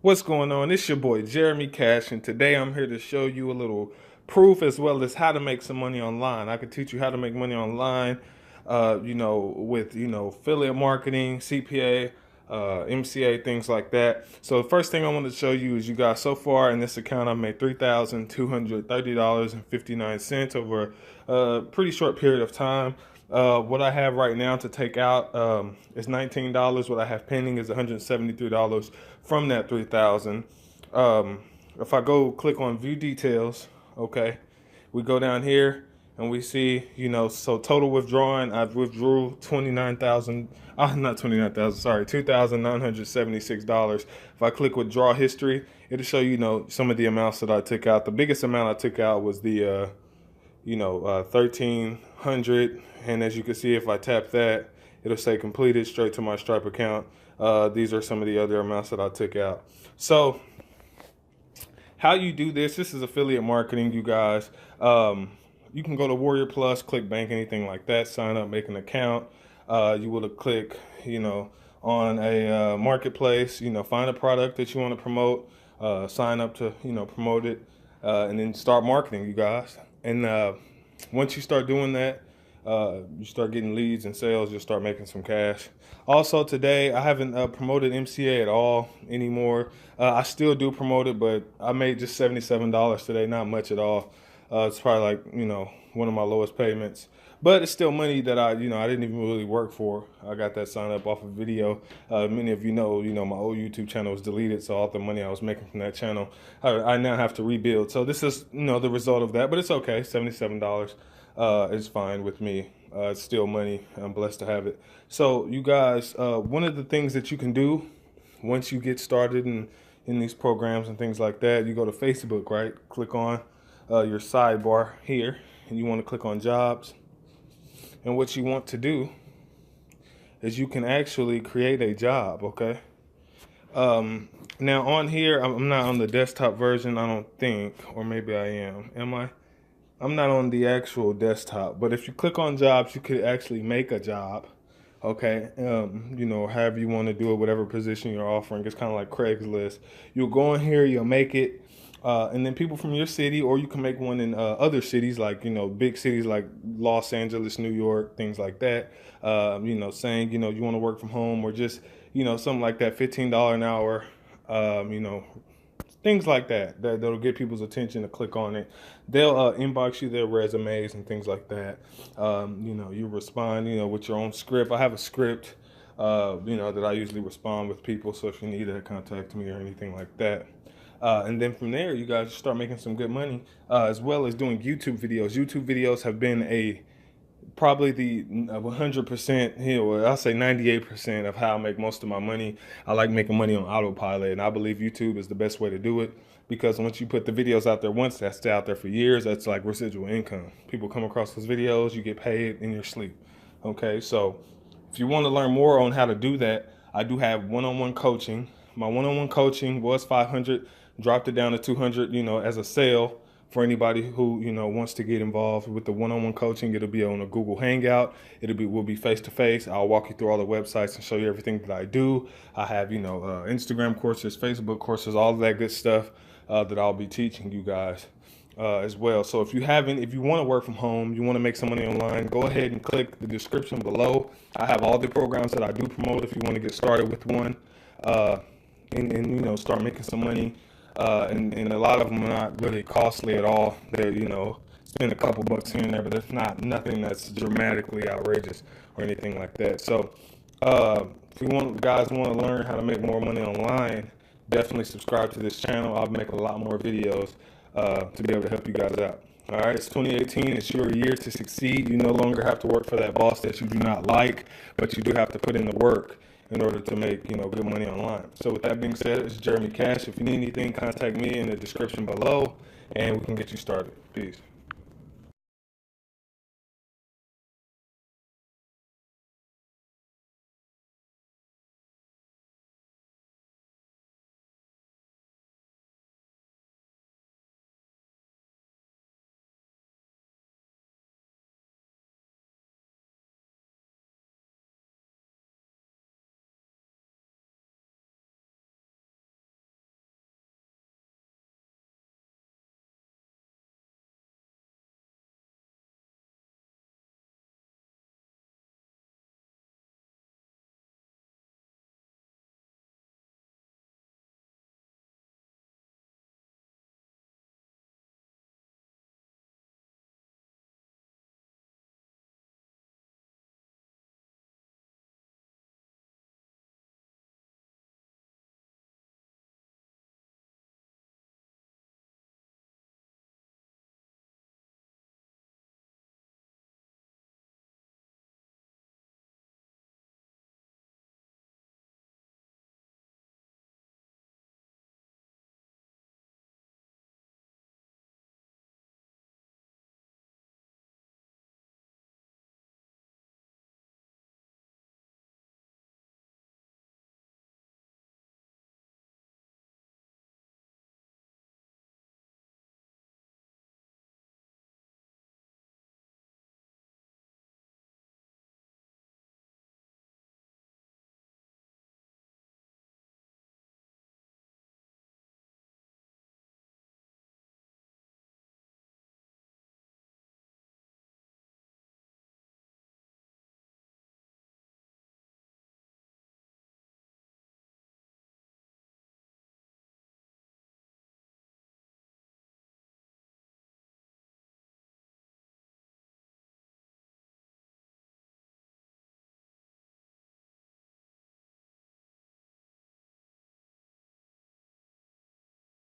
What's going on? It's your boy Jeremy Cash, and today I'm here to show you a little proof as well as how to make some money online. I can teach you how to make money online, with affiliate marketing, CPA, MCA, things like that. So the first thing I want to show you is, you guys, so far in this account I've made $3,230.59 over a pretty short period of time. What I have right now to take out is $19. What I have pending is $173 from that 3,000. If I go click on view details, okay, we go down here and we see, so total withdrawing, I've withdrew 29,000, not 29,000, sorry, $2,976. If I click withdraw history, it'll show some of the amounts that I took out. The biggest amount I took out was the 1,300, and as you can see, if I tap that, it'll say completed straight to my Stripe account. These are some of the other amounts that I took out. So how you do this is affiliate marketing, you guys. You can go to Warrior Plus, click bank, anything like that, sign up, make an account. You will click on a marketplace, find a product that you want to promote, sign up to promote it, and then start marketing, you guys. And once you start doing that, you start getting leads and sales, you'll start making some cash. Also today, I haven't promoted MCA at all anymore. I still do promote it, but I made just $77 today, not much at all. It's probably like, one of my lowest payments. But it's still money that I didn't even really work for. I got that signed up off a video. Many of you know, my old YouTube channel was deleted, so all the money I was making from that channel, I now have to rebuild. So this is, the result of that, but it's okay. $77 is fine with me. It's still money. I'm blessed to have it. So you guys, one of the things that you can do once you get started in these programs and things like that, you go to Facebook, right? Click on your sidebar here, and you want to click on jobs. And what you want to do is you can actually create a job, okay? Now on here, I'm not on the desktop version, I don't think, or maybe I am I? I'm not on the actual desktop, but if you click on jobs, you could actually make a job, okay? However you want to do it, whatever position you're offering. It's kind of like Craigslist. You'll go in here, you'll make it, and then people from your city, or you can make one in other cities, like, big cities like Los Angeles, New York, things like that. Saying, you want to work from home, or just, something like that, $15 an hour, things like that'll get people's attention to click on it. They'll inbox you their resumes and things like that. You respond, with your own script. I have a script, that I usually respond with people. So if you need to contact me or anything like that. And then from there, you guys start making some good money, as well as doing YouTube videos. YouTube videos have been probably the 100%, I'll say 98% of how I make most of my money. I like making money on autopilot, and I believe YouTube is the best way to do it, because once you put the videos out there once, that stay out there for years. That's like residual income. People come across those videos, you get paid in your sleep. Okay, so if you want to learn more on how to do that, I do have one-on-one coaching. My one-on-one coaching was $500, dropped it down to $200, as a sale for anybody who wants to get involved with the one-on-one coaching. It'll be on a Google Hangout. We'll be face-to-face. I'll walk you through all the websites and show you everything that I do. I have Instagram courses, Facebook courses, all of that good stuff that I'll be teaching you guys as well. So if you want to work from home, you want to make some money online, go ahead and click the description below. I have all the programs that I do promote if you want to get started with one, and start making some money. And a lot of them are not really costly at all. They're, spend a couple bucks here and there, but it's nothing that's dramatically outrageous or anything like that. So if you guys want to learn how to make more money online, definitely subscribe to this channel. I'll make a lot more videos to be able to help you guys out. All right, it's 2018. It's your year to succeed. You no longer have to work for that boss that you do not like, but you do have to put in the work in order to make good money online. So with that being said, it's Jeremy Cash. If you need anything, contact me in the description below, and we can get you started. Peace.